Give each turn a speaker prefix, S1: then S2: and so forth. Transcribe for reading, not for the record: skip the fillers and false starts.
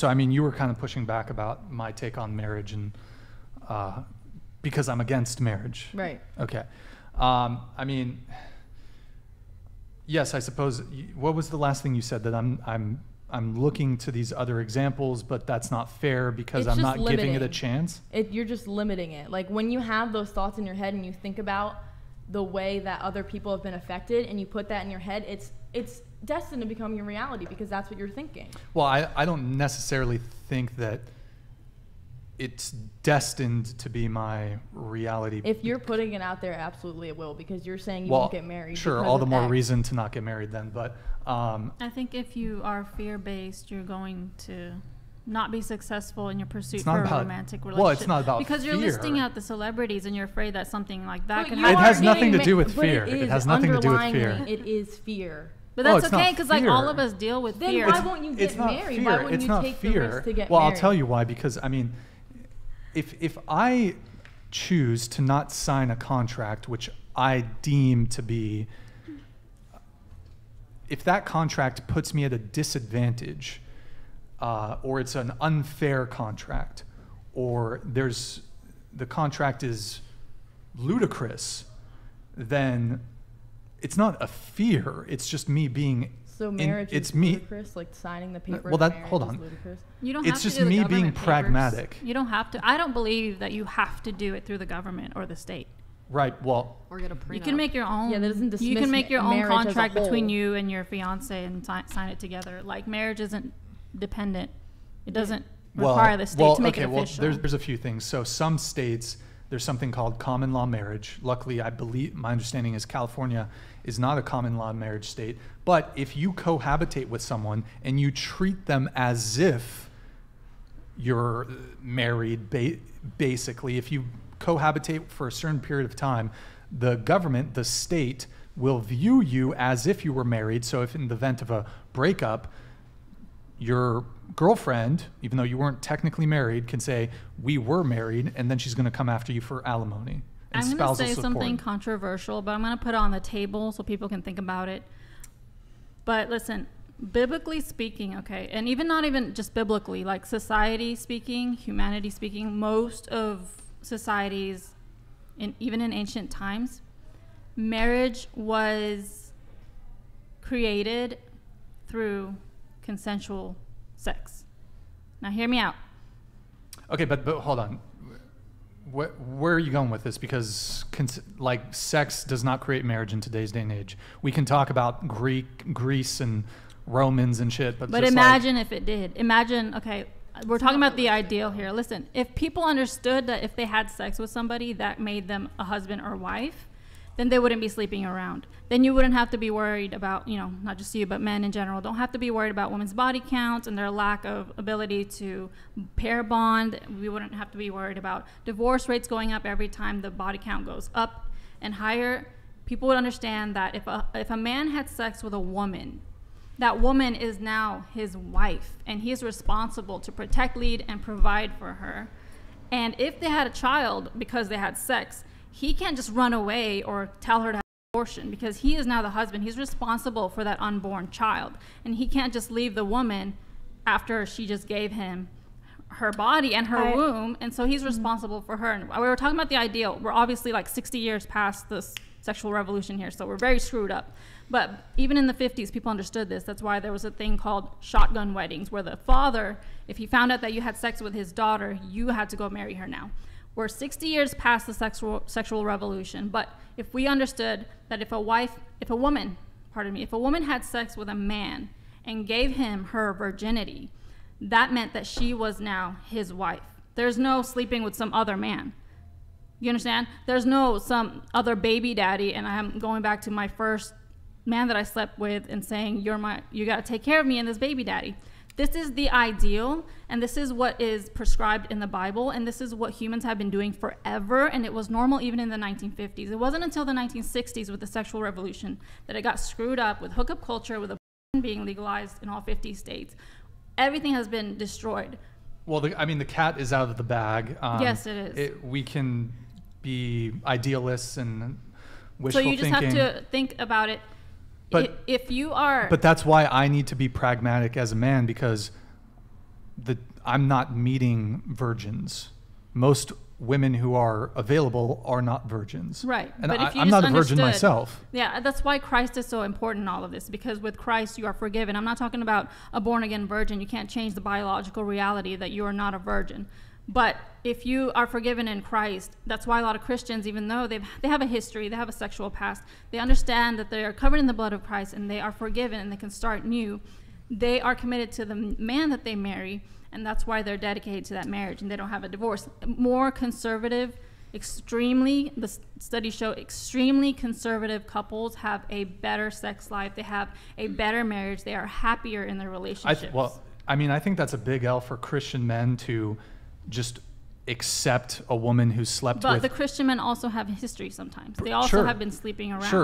S1: So, I mean, you were kind of pushing back about my take on marriage and because I'm against marriage.
S2: Right.
S1: Okay. I mean, yes, I suppose. What was the last thing you said? That I'm looking to these other examples, but that's not fair because I'm not giving it a chance.
S2: You're just limiting it. Like when you have those thoughts in your head and you think about the way that other people have been affected and you put that in your head, it's destined to become your reality because that's what you're thinking.
S1: Well, I don't necessarily think that it's destined to be my reality.
S2: If you're putting it out there, absolutely it will, because you're saying you won't get married.
S1: Sure, all the more reason to not get married then. But
S3: I think if you are fear-based, you're going to not be successful in your pursuit for a romantic relationship.
S1: Well, it's not about
S3: because you're
S1: fear.
S3: listing out the celebrities and you're afraid that something like that can
S1: It
S3: happen.
S1: has nothing to do with fear.
S2: It
S1: has nothing to do with fear.
S2: It is fear.
S3: But that's okay, because like all of us deal with fear.
S2: Then why won't you get married? Why wouldn't you take the risk to get married?
S1: Well, I'll tell you why. Because I mean, if I choose to not sign a contract which I deem to be, if that contract puts me at a disadvantage, or it's an unfair contract, or the contract is ludicrous, then it's not a fear. It's just me being.
S2: So marriage is ludicrous, like signing the paper.
S1: Well, hold on.
S2: Ludicrous.
S3: You don't have
S1: it's
S3: to
S1: just
S3: do the
S1: me
S3: government
S1: being
S3: papers.
S1: pragmatic.
S3: You don't have to. I don't believe that you have to do it through the government or the state.
S1: Right. Well,
S4: or get a prenup.
S3: You can make your own.
S2: Yeah, that doesn't dismiss
S3: you can make your own
S2: marriage as a
S3: contract
S2: whole.
S3: between you and your fiance and sign it together. Like marriage isn't dependent. It doesn't require the state to make it official.
S1: Well, there's a few things. So some states, there's something called common law marriage. Luckily, I believe, my understanding is California is not a common law marriage state. But if you cohabitate with someone and you treat them as if you're married, basically, if you cohabitate for a certain period of time, the government, the state, will view you as if you were married. So if in the event of a breakup, your girlfriend, even though you weren't technically married, can say, we were married, and then she's going to come after you for alimony and spousal support.
S3: I'm going to say something controversial, but I'm going to put it on the table so people can think about it. But listen, biblically speaking, okay, and not even just biblically, like society speaking, humanity speaking, most of societies, even in ancient times, marriage was created through consensual sex. Now hear me out.
S1: Okay, but hold on. Where are you going with this? Because like sex does not create marriage in today's day and age. We can talk about Greece and Romans and shit, but just
S3: imagine if it did. Imagine, okay, we're talking about the ideal here. Listen, if people understood that if they had sex with somebody that made them a husband or wife, then they wouldn't be sleeping around. Then you wouldn't have to be worried about, not just you, but men in general don't have to be worried about women's body counts and their lack of ability to pair bond. We wouldn't have to be worried about divorce rates going up every time the body count goes up and higher. People would understand that if a man had sex with a woman, that woman is now his wife, and he's responsible to protect, lead, and provide for her. And if they had a child because they had sex, he can't just run away or tell her to have an abortion, because he is now the husband. He's responsible for that unborn child. And he can't just leave the woman after she just gave him her body and her womb. And so he's responsible for her. And we were talking about the ideal. We're obviously like 60 years past this sexual revolution here, so we're very screwed up. But even in the 50s, people understood this. That's why there was a thing called shotgun weddings, where the father, if he found out that you had sex with his daughter, you had to go marry her now. We're 60 years past the sexual revolution, but if we understood that if a woman had sex with a man and gave him her virginity, that meant that she was now his wife. There's no sleeping with some other man. You understand? There's no some other baby daddy, and I'm going back to my first man that I slept with and saying, you got to take care of me and this baby daddy. This is the ideal, and this is what is prescribed in the Bible, and this is what humans have been doing forever, and it was normal even in the 1950s. It wasn't until the 1960s with the sexual revolution that it got screwed up with hookup culture, with abortion being legalized in all 50 states. Everything has been destroyed.
S1: Well, the cat is out of the bag.
S3: Yes, it is.
S1: We can be idealists and wishful thinking.
S3: So you just have to think about it. But if you are...
S1: But that's why I need to be pragmatic as a man, because I'm not meeting virgins. Most women who are available are not virgins.
S3: Right.
S1: And
S3: But if you
S1: I'm
S3: just
S1: not a virgin
S3: understood-
S1: myself.
S3: Yeah, that's why Christ is so important in all of this, because with Christ you are forgiven. I'm not talking about a born-again virgin. You can't change the biological reality that you are not a virgin. But if you are forgiven in Christ, that's why a lot of Christians, even though they have a history, they have a sexual past, they understand that they are covered in the blood of Christ and they are forgiven and they can start new. They are committed to the man that they marry, and that's why they're dedicated to that marriage and they don't have a divorce. More conservative, the studies show extremely conservative couples have a better sex life. They have a better marriage. They are happier in their relationships.
S1: I think that's a big L for Christian men to just accept a woman who slept with.
S3: But the Christian men also have history sometimes. They also
S1: Sure.
S3: have been sleeping around.
S1: Sure.